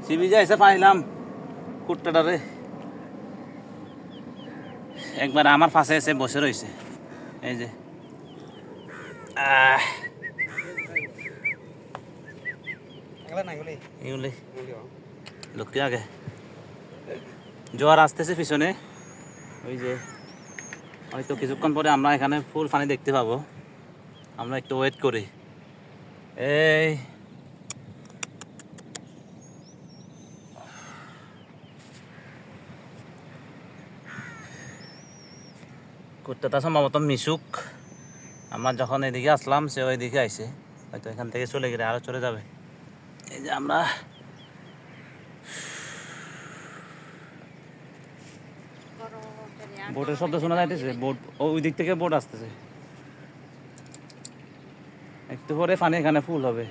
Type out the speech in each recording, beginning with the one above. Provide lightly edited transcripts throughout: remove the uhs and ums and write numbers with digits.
CB যাইছে পাইলাম কুট্টাটারে একবার আমার পাশে এসে বসে রয়েছে এই যে এগুলি লোককে আগে জোয়ার আসতেছে পিছনে ওই যে হয়তো কিছুক্ষণ পরে আমরা এখানে ফুল পানি দেখতে পাবো আমরা একটু ওয়েট করি এই কুত্তাটা সম্ভবত মিশুক আমরা যখন এদিকে আসলাম সে ওইদিকে আইছে হয়তো এখান থেকে চলে গেলে আরও চলে যাবে এই যে আমরা বোটের শব্দ শোনা যাইতেছে বোট ওই দিক থেকে বোট আসতেছে একটু পরে পানি এখানে ফুল হবে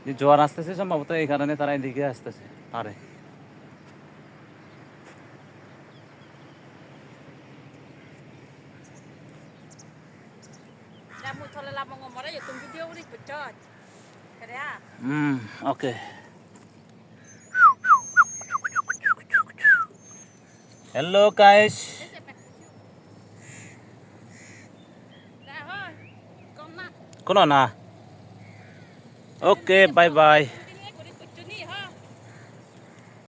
যে জোয়ার আসতেছে সম্ভবত এই কারণে তারা এদিকে আসতেছে পারে ওকে hello guys কোনো না ওকে বাই বাই